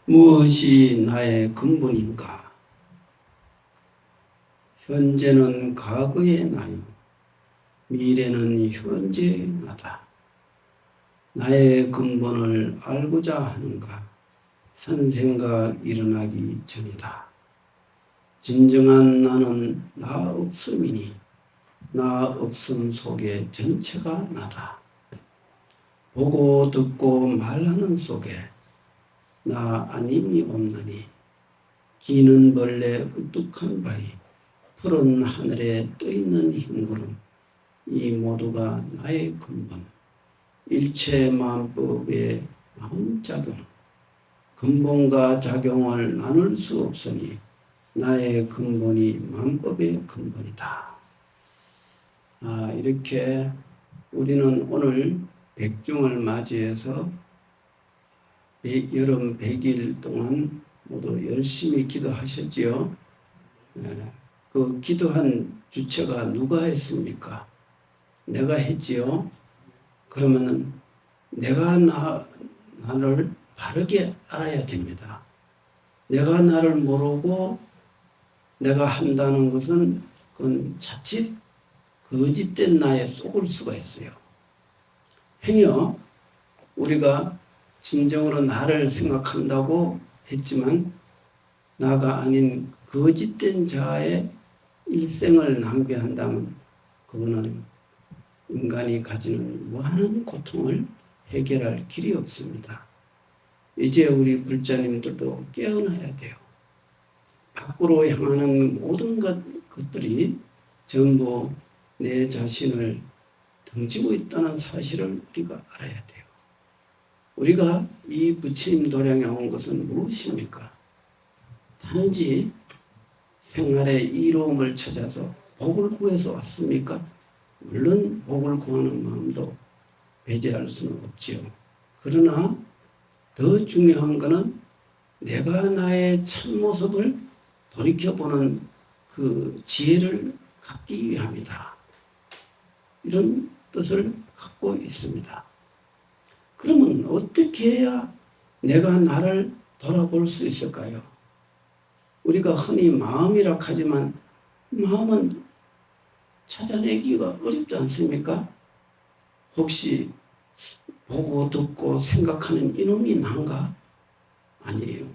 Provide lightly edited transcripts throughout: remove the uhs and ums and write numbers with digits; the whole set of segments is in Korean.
무엇이 나의 근본인가? 현재는 과거의 나요. 미래는 현재의 나다. 나의 근본을 알고자 하는가? 한 생각 일어나기 전이다. 진정한 나는 나 없음이니 나 없음 속에 전체가 나다. 보고 듣고 말하는 속에 나 아님이 없나니 기는 벌레 우뚝한 바위 푸른 하늘에 떠있는 흰구름 이 모두가 나의 근본 일체 마음법의 마음작용 근본과 작용을 나눌 수 없으니 나의 근본이 마음법의 근본이다. 이렇게 우리는 오늘 백중을 맞이해서 여름 100일 동안 모두 열심히 기도하셨지요. 그 기도한 주체가 누가 했습니까? 내가 했지요. 그러면은 내가 나를 바르게 알아야 됩니다. 내가 나를 모르고 내가 한다는 것은 그건 자칫 거짓된 나에 속을 수가 있어요. 행여 우리가 진정으로 나를 생각한다고 했지만 나가 아닌 거짓된 자의 일생을 낭비한다면 그거는 인간이 가지는 무한한 고통을 해결할 길이 없습니다. 이제 우리 불자님들도 깨어나야 돼요. 밖으로 향하는 모든 것들이 전부 내 자신을 등지고 있다는 사실을 우리가 알아야 돼요. 우리가 이 부처님 도량에 온 것은 무엇입니까? 단지 생활의 이로움을 찾아서 복을 구해서 왔습니까? 물론 복을 구하는 마음도 배제할 수는 없지요. 그러나 더 중요한 것은 내가 나의 참모습을 돌이켜보는 그 지혜를 갖기 위함이다. 이런 뜻을 갖고 있습니다. 그러면 어떻게 해야 내가 나를 돌아볼 수 있을까요? 우리가 흔히 마음이라 하지만 마음은 찾아내기가 어렵지 않습니까? 혹시 보고 듣고 생각하는 이놈이 난가? 아니에요.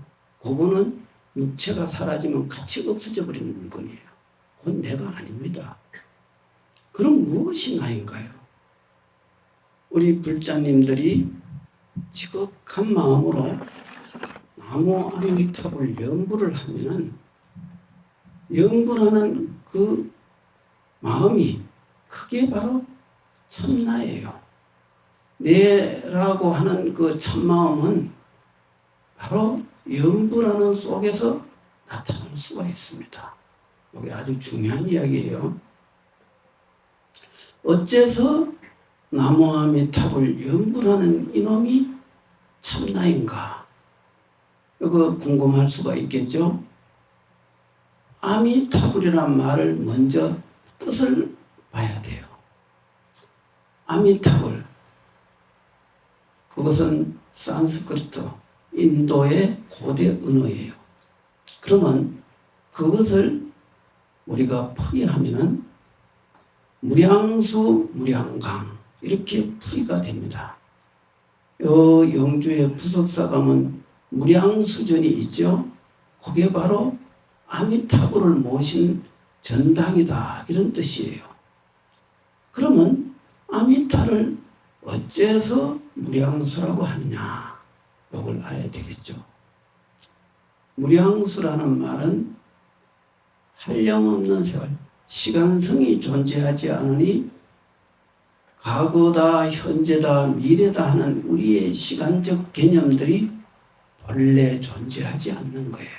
그거는 육체가 사라지면 같이 없어져 버리는 물건이에요. 그건 내가 아닙니다. 그럼 무엇이 나인가요? 우리 불자님들이 지극한 마음으로 나무 아미타불 연부를 하면은 연부라는 그 마음이 그게 바로 참나예요. 내라고 하는 그 참마음은 바로 연부라는 속에서 나타날 수가 있습니다. 이게 아주 중요한 이야기예요. 어째서 나무 아미타불 연부라는 이놈이 참나인가? 이거 궁금할 수가 있겠죠? 아미타불이란 말을 먼저 뜻을 봐야 돼요. 아미타불 그것은 산스크리트 인도의 고대 언어예요. 그러면 그것을 우리가 풀이하면은 무량수 무량강 이렇게 풀이가 됩니다. 영주의 부석사 가면 무량수전이 있죠. 그게 바로 아미타불을 모신 전당이다 이런 뜻이에요. 그러면 아미타를 어째서 무량수라고 하느냐 이걸 알아야 되겠죠. 무량수라는 말은 한량없는 세월 시간성이 존재하지 않으니 과거다 현재다 미래다 하는 우리의 시간적 개념들이 본래 존재하지 않는 거예요.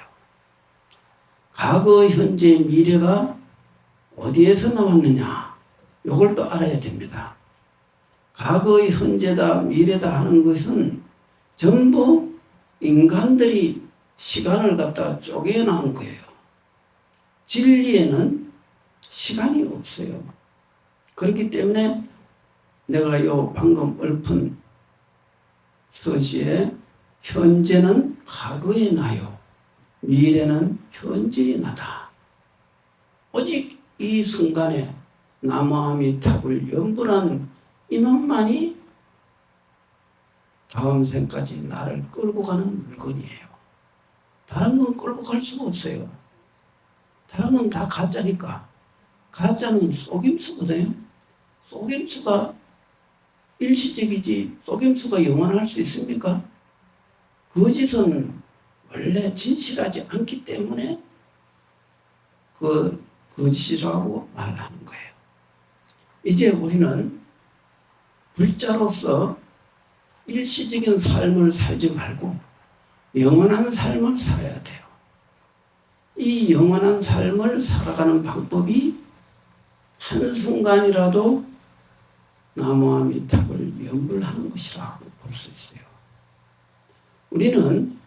과거 현재 미래가 어디에서 나왔느냐 이걸 또 알아야 됩니다. 과거 현재다 미래다 하는 것은 전부 인간들이 시간을 갖다 쪼개놓은 거예요. 진리에는 시간이 없어요. 그렇기 때문에 내가 방금 읊은 서시에 현재는 과거의 나요. 미래는 현재의 나다. 오직 이 순간에 나무아미탑을 염불한 이놈만이 다음 생까지 나를 끌고 가는 물건이에요. 다른 건 끌고 갈 수가 없어요. 다른 건 다 가짜니까. 가짜는 속임수거든요. 속임수가 일시적이지 속임수가 영원할 수 있습니까? 거짓은 원래 진실하지 않기 때문에 그 거짓이라고 말하는 거예요. 이제 우리는 불자로서 일시적인 삶을 살지 말고 영원한 삶을 살아야 돼요. 이 영원한 삶을 살아가는 방법이 한순간이라도 나무아미탑을 염불하는 것이라고 볼 수 있어요. 우리는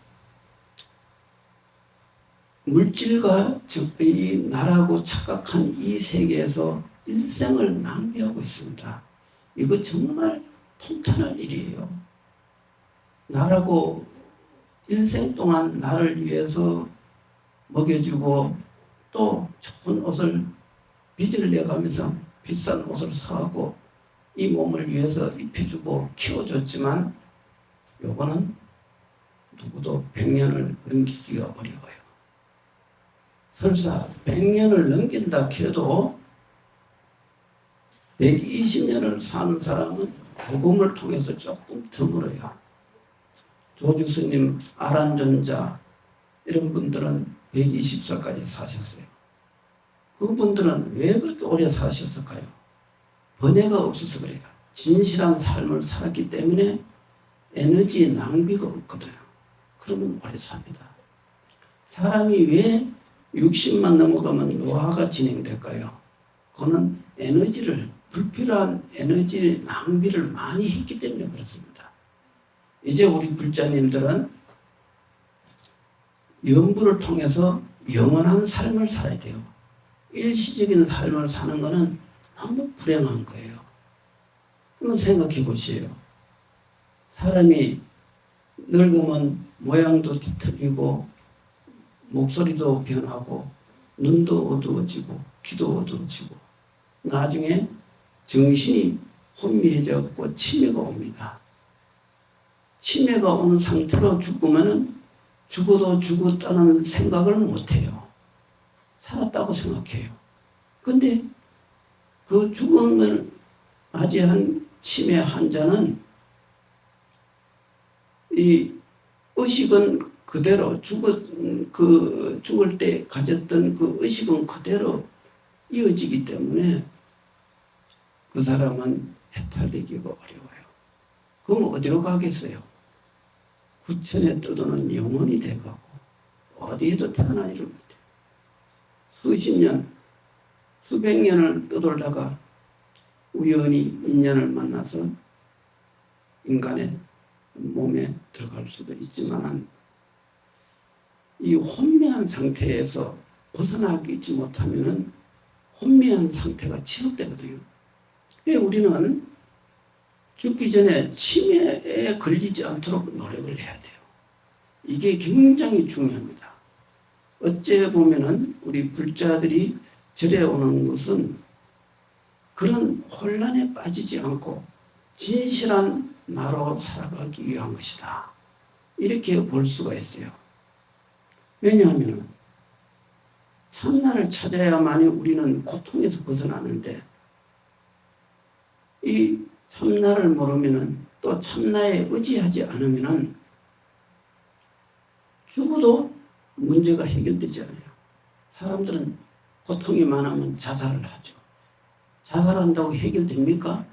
물질과 이 나라고 착각한 이 세계에서 일생을 낭비하고 있습니다. 이거 정말 통탄할 일이에요. 나라고 일생 동안 나를 위해서 먹여주고 또 좋은 옷을 빚을 내가면서 비싼 옷을 사고 이 몸을 위해서 입혀주고 키워줬지만 요거는 누구도 100년을 넘기기가 어려워요. 설사 100년을 넘긴다 해도 120년을 사는 사람은 복음을 통해서 조금 드물어요. 조주스님, 아란존자 이런 분들은 120살까지 사셨어요. 그분들은 왜 그렇게 오래 사셨을까요? 번뇌가 없어서 그래요. 진실한 삶을 살았기 때문에 에너지 낭비가 없거든요. 그러면 오래 삽니다. 사람이 왜 60만 넘어가면 노화가 진행될까요? 그거는 에너지를, 불필요한 에너지 낭비를 많이 했기 때문에 그렇습니다. 이제 우리 불자님들은 염불을 통해서 영원한 삶을 살아야 돼요. 일시적인 삶을 사는 것은 너무 불행한 거예요. 한번 생각해 보세요. 사람이 늙으면 모양도 틀리고 목소리도 변하고 눈도 어두워지고 귀도 어두워지고 나중에 정신이 혼미해졌고 치매가 옵니다. 치매가 오는 상태로 죽으면 죽어도 죽었다는 생각을 못해요. 살았다고 생각해요. 근데 그 죽음을 맞이한 치매 환자는 이 의식은 그대로 죽을 때 가졌던 그 의식은 그대로 이어지기 때문에 그 사람은 해탈되기가 어려워요. 그럼 어디로 가겠어요? 구천에 떠도는 영혼이 돼가고 어디에도 태어나지를 못해요. 수십 년, 수백 년을 떠돌다가 우연히 인연을 만나서 인간의 몸에 들어갈 수도 있지만 이 혼미한 상태에서 벗어나지 못하면 혼미한 상태가 지속되거든요. 우리는 죽기 전에 치매에 걸리지 않도록 노력을 해야 돼요. 이게 굉장히 중요합니다. 어째 보면은 우리 불자들이 절에 오는 것은 그런 혼란에 빠지지 않고 진실한 나로 살아가기 위한 것이다. 이렇게 볼 수가 있어요. 왜냐하면 참나를 찾아야만이 우리는 고통에서 벗어나는데 이 참나를 모르면은 또 참나에 의지하지 않으면은 죽어도 문제가 해결되지 않아요. 사람들은 고통이 많으면 자살을 하죠. 자살한다고 해결됩니까?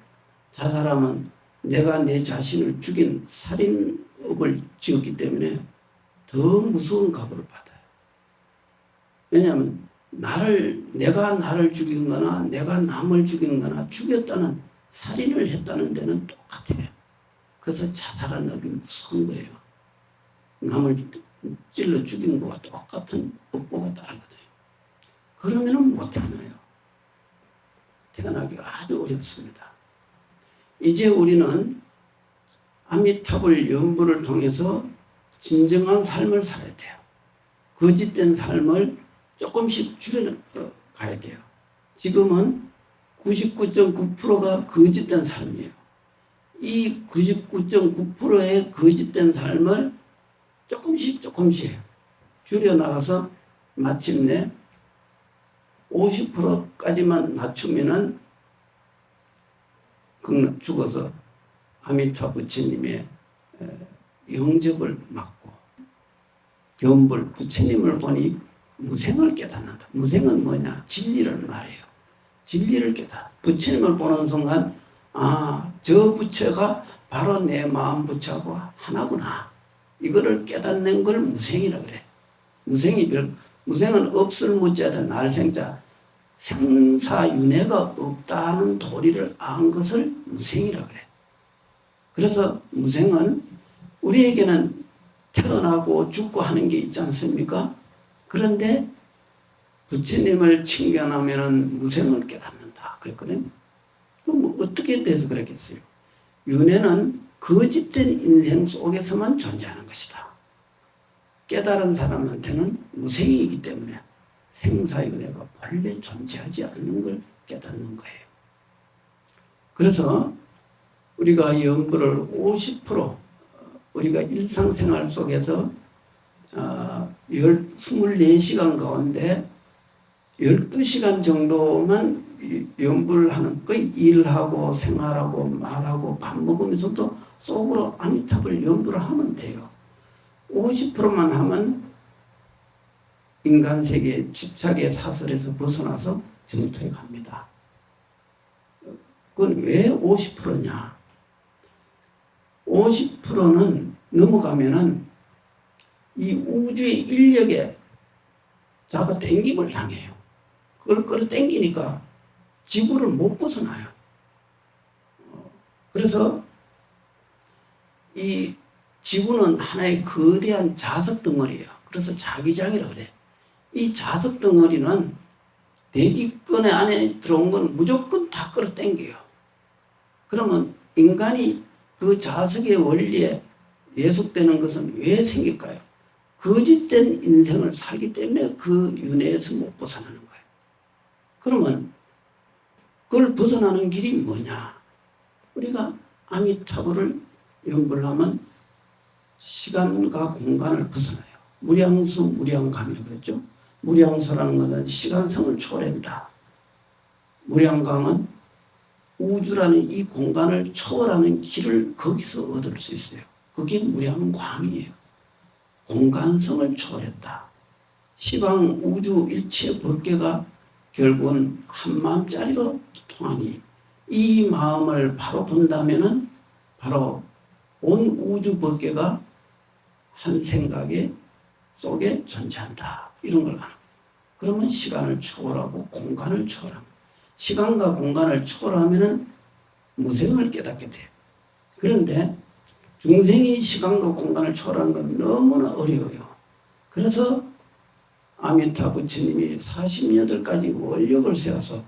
자살하면 내가 내 자신을 죽인 살인업을 지었기 때문에 더 무서운 값을 받아요. 왜냐하면 내가 나를 죽인 거나 내가 남을 죽인 거나 죽였다는 살인을 했다는 데는 똑같아요. 그래서 자살한 업이 무서운 거예요. 남을 찔러 죽인 거와 똑같은 업보가 따르거든요. 그러면은 못 태어나요. 태어나기가 아주 어렵습니다. 이제 우리는 아미탑을 염불을 통해서 진정한 삶을 살아야 돼요. 거짓된 삶을 조금씩 줄여 가야 돼요. 지금은 99.9%가 거짓된 삶이에요. 이 99.9%의 거짓된 삶을 조금씩 줄여나가서 마침내 50%까지만 낮추면은 죽어서 아미타 부처님의 영접을 받고 견불 부처님을 보니 무생을 깨닫는다. 무생은 뭐냐? 진리를 말해요. 진리를 깨닫아. 부처님을 보는 순간 저 부처가 바로 내 마음 부처하고 하나구나. 이거를 깨닫는 걸 무생이라 그래. 무생은 없을 무자든 날생자 생사윤회가 없다는 도리를 안 것을 무생이라 그래. 그래서 무생은 우리에게는 태어나고 죽고 하는 게 있지 않습니까? 그런데 부처님을 칭견하면 무생을 깨닫는다 그랬거든요. 그럼 어떻게 돼서 그랬겠어요? 윤회는 거짓된 인생 속에서만 존재하는 것이다. 깨달은 사람한테는 무생이기 때문에 생사윤회가 본래 존재하지 않는 걸 깨닫는 거예요. 그래서 우리가 연구를 50% 우리가 일상생활 속에서 24시간 가운데 12시간 정도만 연구를 하는 거의 일하고 생활하고 말하고 밥 먹으면서도 속으로 아미타불 연구를 하면 돼요. 50%만 하면 인간세계 집착의 사슬에서 벗어나서 정토에 갑니다. 그건 왜 50%냐? 50%는 넘어가면은 이 우주의 인력에 잡아 당김을 당해요. 그걸 끌어당기니까 지구를 못 벗어나요. 그래서 이 지구는 하나의 거대한 자석 덩어리예요. 그래서 자기장이라고 그래. 이 자석 덩어리는 대기권의 안에 들어온 건 무조건 다 끌어당겨요. 그러면 인간이 그 자석의 원리에 예속되는 것은 왜 생길까요? 거짓된 인생을 살기 때문에 그 윤회에서 못 벗어나는 거예요. 그러면 그걸 벗어나는 길이 뭐냐? 우리가 아미타불을 연구를 하면 시간과 공간을 벗어나요. 무량수 무량감이라고 그랬죠. 무량수라는 것은 시간성을 초월합니다. 무량감은 우주라는 이 공간을 초월하는 길을 거기서 얻을 수 있어요. 그게 무량광이에요. 공간성을 초월했다. 시방 우주 일체 법계가 결국은 한 마음짜리로 통하니 이 마음을 바로 본다면은 바로 온 우주 법계가 한 생각에 속에 존재한다. 이런 걸 알아. 그러면 시간을 초월하고 공간을 초월합니다. 시간과 공간을 초월하면은 무생을 깨닫게 돼요. 그런데 중생이 시간과 공간을 초월하는 건 너무나 어려워요. 그래서 아미타 부처님이 48가지 원력을 세워서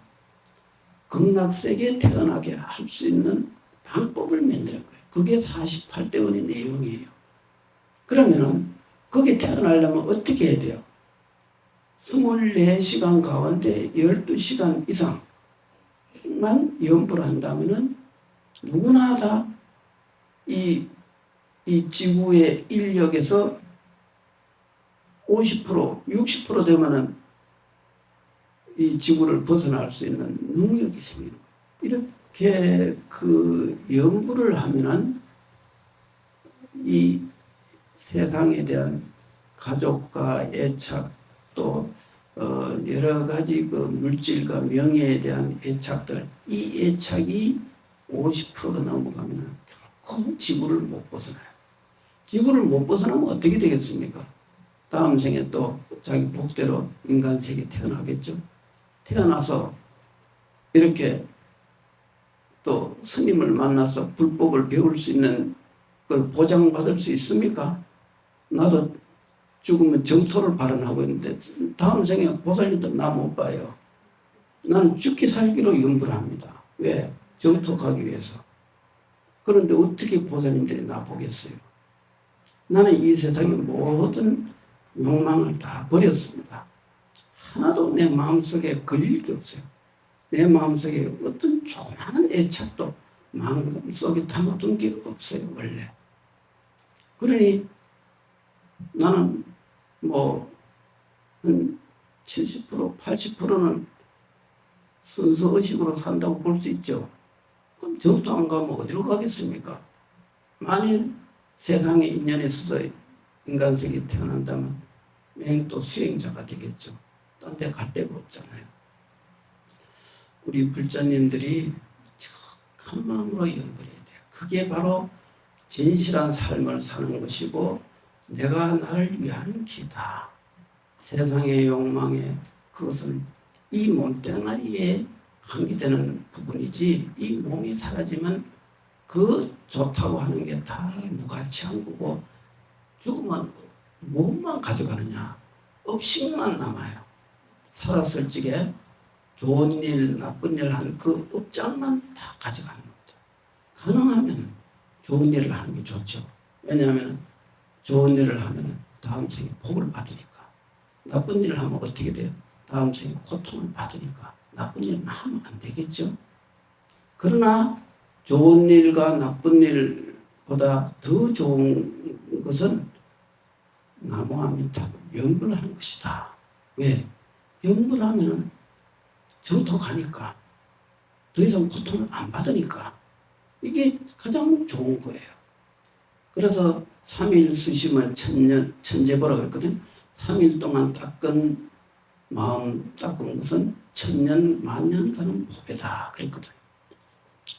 극락세계에 태어나게 할 수 있는 방법을 만드는 거예요. 그게 48대원의 내용이에요. 그러면은 거기 태어나려면 어떻게 해야 돼요? 24시간 가운데 12시간 이상만 연부를 한다면은 누구나 다 이 지구의 인력에서 50%, 60% 되면은 이 지구를 벗어날 수 있는 능력이 생기는 거예요. 이렇게 그 연구를 하면은 이 세상에 대한 가족과 애착 또 여러 가지 그 물질과 명예에 대한 애착들, 이 애착이 50%가 넘어가면 결코 지구를 못 벗어나요. 지구를 못 벗어나면 어떻게 되겠습니까? 다음 생에 또 자기 복대로 인간 세계에 태어나겠죠. 태어나서 이렇게 또 스님을 만나서 불법을 배울 수 있는 걸 보장받을 수 있습니까? 나도 죽으면 정토를 발언하고 있는데 다음 생에 보살님도 나 못 봐요. 나는 죽기 살기로 연구를 합니다. 왜? 정토 가기 위해서. 그런데 어떻게 보살님들이 나 보겠어요? 나는 이 세상의 모든 욕망을 다 버렸습니다. 하나도 내 마음속에 걸릴 게 없어요. 내 마음속에 어떤 조그마한 애착도 마음속에 담아둔 게 없어요, 원래. 그러니 나는 한 70%, 80%는 순수의식으로 산다고 볼 수 있죠. 그럼 저도 안 가면 어디로 가겠습니까? 만일 세상에 인연이 있어서 인간세계에 태어난다면 맹도 수행자가 되겠죠. 딴 데 갈 데가 없잖아요. 우리 불자님들이 한 마음으로 연결해야 돼요. 그게 바로 진실한 삶을 사는 것이고 내가 나를 위하는 길이다. 세상의 욕망에 그것을 이 몸뚱아리에 한기되는 부분이지 이 몸이 사라지면 그 좋다고 하는 게 다 무가치한 거고 죽으면 무엇만 가져가느냐? 업식만 남아요. 살았을 적에 좋은 일, 나쁜 일 한 그 업장만 다 가져가는 겁니다. 가능하면 좋은 일을 하는 게 좋죠. 왜냐하면 좋은 일을 하면 다음 생에 복을 받으니까. 나쁜 일을 하면 어떻게 돼요? 다음 생에 고통을 받으니까. 나쁜 일은 하면 안 되겠죠. 그러나 좋은 일과 나쁜 일보다 더 좋은 것은 나무아미타불 연구를 하는 것이다. 왜? 연구를 하면 저도 가니까 더 이상 고통을 안 받으니까 이게 가장 좋은 거예요. 그래서 3일 수심은 천재보라고 했거든. 3일 동안 닦은 마음 닦은 것은 천년 만년 가는 법이다 그랬거든.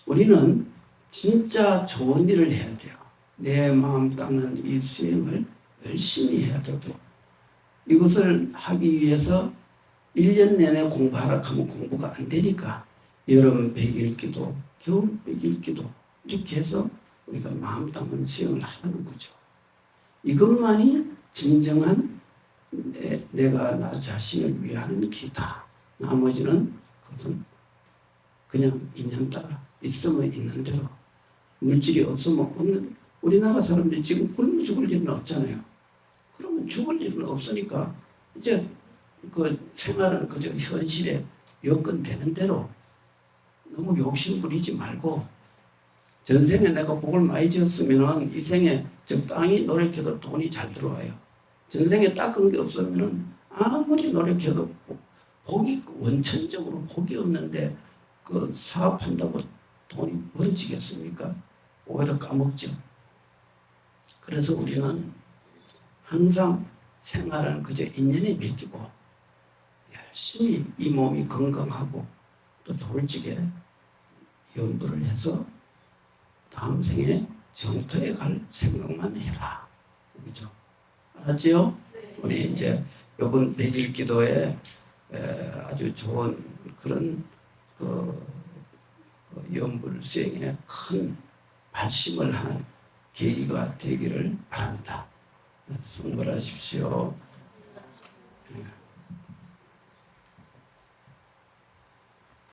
우리는 진짜 좋은 일을 해야 돼요. 내 마음 닦는 이 수행을 열심히 해야 되고 이것을 하기 위해서 1년 내내 공부하라 하면 공부가 안 되니까 여름 100일 기도, 겨울 100일 기도 이렇게 해서 우리가 마음 닦는 수행을 하는 거죠. 이것만이 진정한 내가 나 자신을 위하는 길이다. 나머지는 그것은 그냥 인연 따라 있으면 있는 대로 물질이 없으면 없는 우리나라 사람들이 지금 굶어 죽을 일은 없잖아요. 그러면 죽을 일은 없으니까 이제 그 생활은 그저 현실에 여건되는 대로 너무 욕심 부리지 말고 전생에 내가 복을 많이 지었으면 이 생에 적당히 노력해도 돈이 잘 들어와요. 전생에 닦은 게 없으면 아무리 노력해도 복이 원천적으로 복이 없는데 그 사업한다고 돈이 벌어지겠습니까? 오히려 까먹죠. 그래서 우리는 항상 생활은 그저 인연에 맡기고 열심히 이 몸이 건강하고 또 좋을 적에 연구를 해서 다음 생에 정토에 갈 생각만 해라. 그죠? 알았지요? 네. 우리 이제 이번 100일 기도에 아주 좋은 그런 연불 수행에 큰 발심을 하는 계기가 되기를 바랍니다. 성불하십시오.